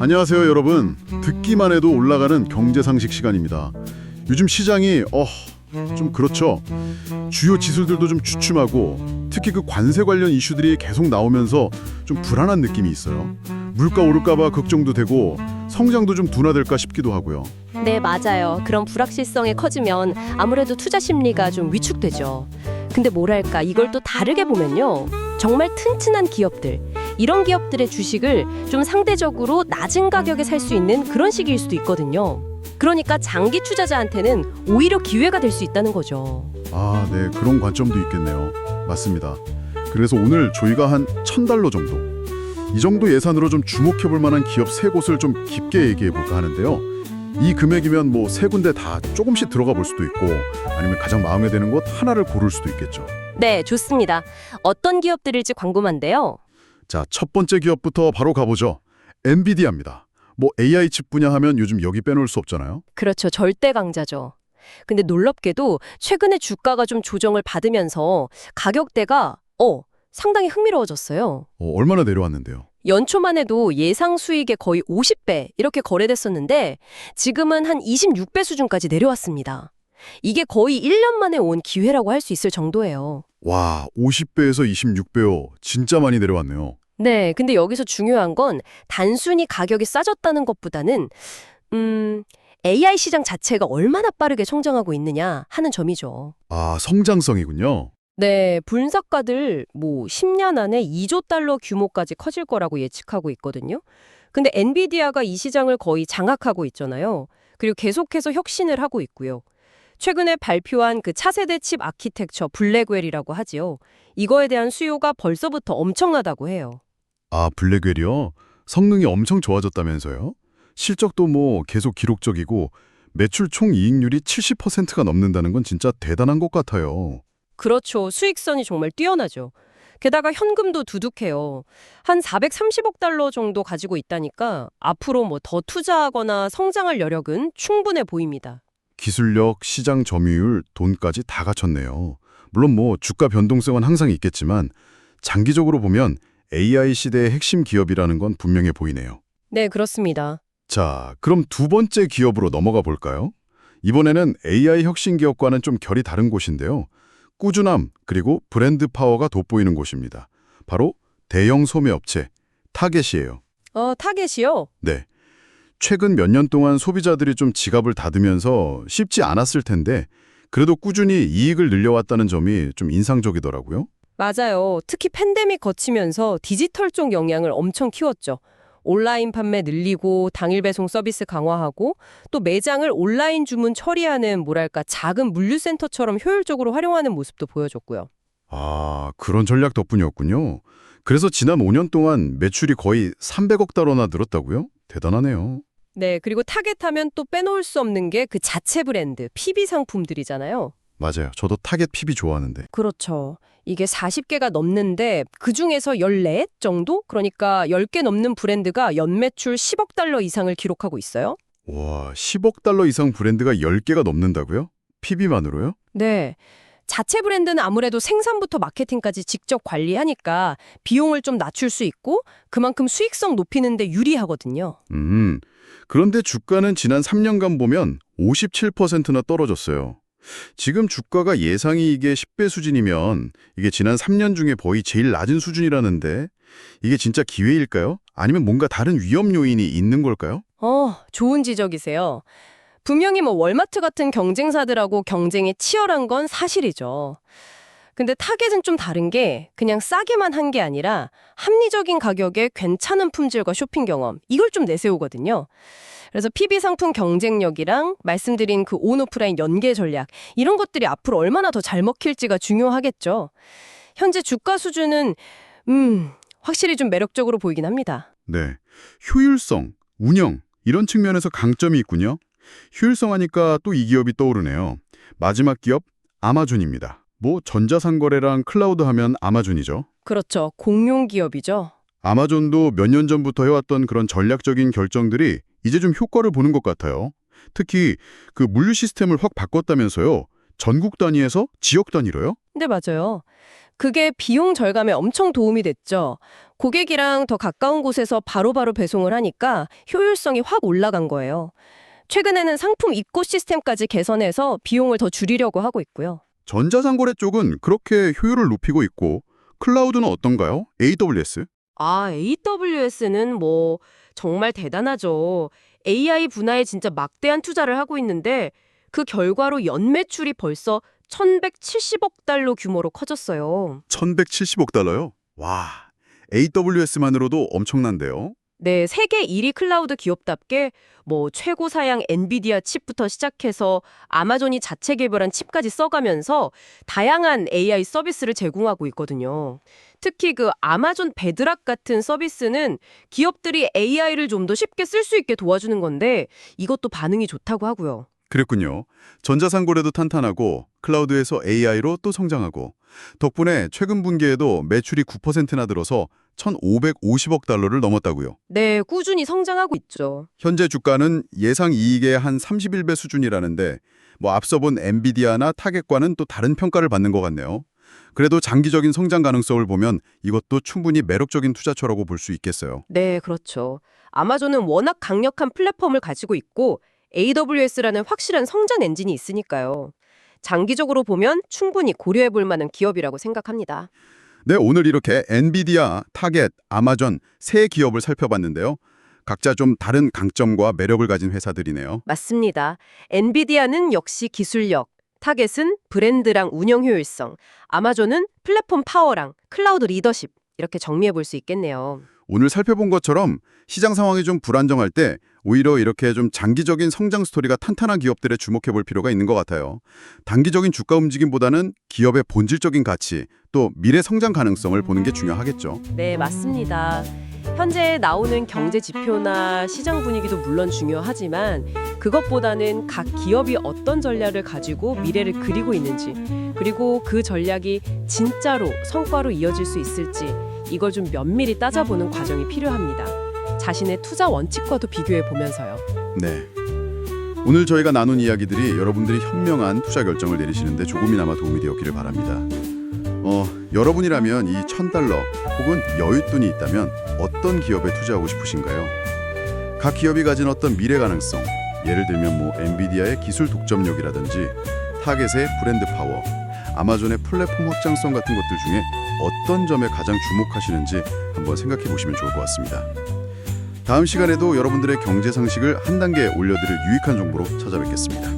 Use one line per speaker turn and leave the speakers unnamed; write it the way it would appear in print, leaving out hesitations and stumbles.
안녕하세요, 여러분. 듣기만 해도 올라가는 경제상식 시간입니다. 요즘 시장이 좀 그렇죠. 주요 지수들도 좀 주춤하고 특히 그 관세 관련 이슈들이 계속 나오면서 좀 불안한 느낌이 있어요. 물가 오를까 봐 걱정도 되고 성장도 좀 둔화될까 싶기도 하고요.
네, 맞아요. 그런 불확실성이 커지면 아무래도 투자 심리가 좀 위축되죠. 근데 뭐랄까, 이걸 또 다르게 보면요. 정말 튼튼한 기업들, 이런 기업들의 주식을 좀 상대적으로 낮은 가격에 살 수 있는 그런 시기일 수도 있거든요. 그러니까 장기 투자자한테는 오히려 기회가 될 수 있다는 거죠.
아, 네, 그런 관점도 있겠네요. 맞습니다. 그래서 오늘 저희가 한 $1,000 정도, 이 정도 예산으로 좀 주목해볼 만한 기업 세 곳을 좀 깊게 얘기해볼까 하는데요. 이 금액이면 뭐 세 군데 다 조금씩 들어가 볼 수도 있고 아니면 가장 마음에 드는 곳 하나를 고를 수도 있겠죠.
네, 좋습니다. 어떤 기업들일지 궁금한데요.
자, 첫 번째 기업부터 바로 가보죠. 엔비디아입니다. 뭐 AI 칩 분야 하면 요즘 여기 빼놓을 수 없잖아요.
그렇죠. 절대 강자죠. 근데 놀랍게도 최근에 주가가 좀 조정을 받으면서 가격대가 상당히 흥미로워졌어요.
얼마나 내려왔는데요?
연초만 해도 예상 수익의 거의 50배 이렇게 거래됐었는데 지금은 한 26배 수준까지 내려왔습니다. 이게 거의 1년 만에 온 기회라고 할 수 있을 정도예요.
와, 50배에서 26배요. 진짜 많이 내려왔네요.
네, 근데 여기서 중요한 건 단순히 가격이 싸졌다는 것보다는 AI 시장 자체가 얼마나 빠르게 성장하고 있느냐 하는 점이죠.
아, 성장성이군요.
네, 분석가들 10년 안에 2조 달러 규모까지 커질 거라고 예측하고 있거든요. 근데 엔비디아가 이 시장을 거의 장악하고 있잖아요. 그리고 계속해서 혁신을 하고 있고요. 최근에 발표한 그 차세대 칩 아키텍처 블랙웰이라고 하지요. 이거에 대한 수요가 벌써부터 엄청나다고 해요.
아, 블랙웰이요? 성능이 엄청 좋아졌다면서요? 실적도 뭐 계속 기록적이고 매출 총이익률이 70%가 넘는다는 건 진짜 대단한 것 같아요.
그렇죠. 수익성이 정말 뛰어나죠. 게다가 현금도 두둑해요. 한 430억 달러 정도 가지고 있다니까 앞으로 더 투자하거나 성장할 여력은 충분해 보입니다.
기술력, 시장 점유율, 돈까지 다 갖췄네요. 물론 뭐 주가 변동성은 항상 있겠지만 장기적으로 보면 AI 시대의 핵심 기업이라는 건 분명해 보이네요.
네, 그렇습니다.
자, 그럼 두 번째 기업으로 넘어가 볼까요? 이번에는 AI 혁신 기업과는 좀 결이 다른 곳인데요. 꾸준함 그리고 브랜드 파워가 돋보이는 곳입니다. 바로 대형 소매업체 타겟이에요.
타겟이요?
네. 최근 몇 년 동안 소비자들이 좀 지갑을 닫으면서 쉽지 않았을 텐데 그래도 꾸준히 이익을 늘려왔다는 점이 좀 인상적이더라고요.
맞아요. 특히 팬데믹 거치면서 디지털 쪽 영향을 엄청 키웠죠. 온라인 판매 늘리고 당일 배송 서비스 강화하고 또 매장을 온라인 주문 처리하는 작은 물류센터처럼 효율적으로 활용하는 모습도 보여줬고요.
아, 그런 전략 덕분이었군요. 그래서 지난 5년 동안 매출이 거의 300억 달러나 늘었다고요? 대단하네요.
네, 그리고 타겟하면 또 빼놓을 수 없는 게 그 자체 브랜드, PB 상품들이잖아요.
맞아요. 저도 타겟 PB 좋아하는데.
그렇죠. 이게 40개가 넘는데 그중에서 14 정도? 그러니까 10개 넘는 브랜드가 연매출 10억 달러 이상을 기록하고 있어요.
와, 10억 달러 이상 브랜드가 10개가 넘는다고요? PB만으로요?
네. 자체 브랜드는 아무래도 생산부터 마케팅까지 직접 관리하니까 비용을 좀 낮출 수 있고 그만큼 수익성 높이는 데 유리하거든요.
그런데 주가는 지난 3년간 보면 57%나 떨어졌어요. 지금 주가가 예상이익의 10배 수준이면 이게 지난 3년 중에 거의 제일 낮은 수준이라는데 이게 진짜 기회일까요? 아니면 뭔가 다른 위험 요인이 있는 걸까요?
좋은 지적이세요. 분명히 월마트 같은 경쟁사들하고 경쟁이 치열한 건 사실이죠. 근데 타겟은 좀 다른 게 그냥 싸게만 한 게 아니라 합리적인 가격에 괜찮은 품질과 쇼핑 경험, 이걸 좀 내세우거든요. 그래서 PB 상품 경쟁력이랑 말씀드린 그 온오프라인 연계 전략, 이런 것들이 앞으로 얼마나 더 잘 먹힐지가 중요하겠죠. 현재 주가 수준은 확실히 좀 매력적으로 보이긴 합니다.
네. 효율성, 운영 이런 측면에서 강점이 있군요. 효율성 하니까 또 이 기업이 떠오르네요. 마지막 기업 아마존입니다. 전자상거래랑 클라우드 하면 아마존이죠.
그렇죠. 공용 기업이죠.
아마존도 몇 년 전부터 해왔던 그런 전략적인 결정들이 이제 좀 효과를 보는 것 같아요. 특히 그 물류 시스템을 확 바꿨다면서요. 전국 단위에서 지역 단위로요?
네, 맞아요. 그게 비용 절감에 엄청 도움이 됐죠. 고객이랑 더 가까운 곳에서 바로바로 배송을 하니까 효율성이 확 올라간 거예요. 최근에는 상품 입고 시스템까지 개선해서 비용을 더 줄이려고 하고 있고요.
전자상거래 쪽은 그렇게 효율을 높이고 있고 클라우드는 어떤가요? AWS?
AWS는 뭐 정말 대단하죠. AI 분야에 진짜 막대한 투자를 하고 있는데 그 결과로 연매출이 벌써 1170억 달러 규모로 커졌어요.
1170억 달러요? 와, AWS만으로도 엄청난데요?
네, 세계 1위 클라우드 기업답게 뭐 최고 사양 엔비디아 칩부터 시작해서 아마존이 자체 개발한 칩까지 써가면서 다양한 AI 서비스를 제공하고 있거든요. 특히 그 아마존 베드락 같은 서비스는 기업들이 AI를 좀 더 쉽게 쓸 수 있게 도와주는 건데 이것도 반응이 좋다고 하고요.
그랬군요. 전자상거래도 탄탄하고 클라우드에서 AI로 또 성장하고 덕분에 최근 분기에도 매출이 9%나 늘어서 1,550억 달러를 넘었다고요.
네, 꾸준히 성장하고 있죠.
현재 주가는 예상 이익의 한 31배 수준이라는데 뭐 앞서 본 엔비디아나 타겟과는 또 다른 평가를 받는 것 같네요. 그래도 장기적인 성장 가능성을 보면 이것도 충분히 매력적인 투자처라고 볼 수 있겠어요.
네, 그렇죠. 아마존은 워낙 강력한 플랫폼을 가지고 있고 AWS라는 확실한 성장 엔진이 있으니까요. 장기적으로 보면 충분히 고려해 볼 만한 기업이라고 생각합니다.
네, 오늘 이렇게 엔비디아, 타겟, 아마존 세 기업을 살펴봤는데요. 각자 좀 다른 강점과 매력을 가진 회사들이네요.
맞습니다. 엔비디아는 역시 기술력, 타겟은 브랜드랑 운영 효율성, 아마존은 플랫폼 파워랑 클라우드 리더십 이렇게 정리해 볼 수 있겠네요.
오늘 살펴본 것처럼 시장 상황이 좀 불안정할 때 오히려 이렇게 좀 장기적인 성장 스토리가 탄탄한 기업들에 주목해 볼 필요가 있는 것 같아요. 단기적인 주가 움직임보다는 기업의 본질적인 가치, 또 미래 성장 가능성을 보는 게 중요하겠죠.
네, 맞습니다. 현재 나오는 경제 지표나 시장 분위기도 물론 중요하지만 그것보다는 각 기업이 어떤 전략을 가지고 미래를 그리고 있는지 그리고 그 전략이 진짜로 성과로 이어질 수 있을지 이걸 좀 면밀히 따져보는 과정이 필요합니다. 자신의 투자 원칙과도 비교해 보면서요.
네. 오늘 저희가 나눈 이야기들이 여러분들이 현명한 투자 결정을 내리시는데 조금이나마 도움이 되었기를 바랍니다. 여러분이라면 이 $1,000 혹은 여윳돈이 있다면 어떤 기업에 투자하고 싶으신가요? 각 기업이 가진 어떤 미래 가능성, 예를 들면 뭐 엔비디아의 기술 독점력이라든지 타겟의 브랜드 파워, 아마존의 플랫폼 확장성 같은 것들 중에 어떤 점에 가장 주목하시는지 한번 생각해 보시면 좋을 것 같습니다. 다음 시간에도 여러분들의 경제 상식을 한 단계 올려드릴 유익한 정보로 찾아뵙겠습니다.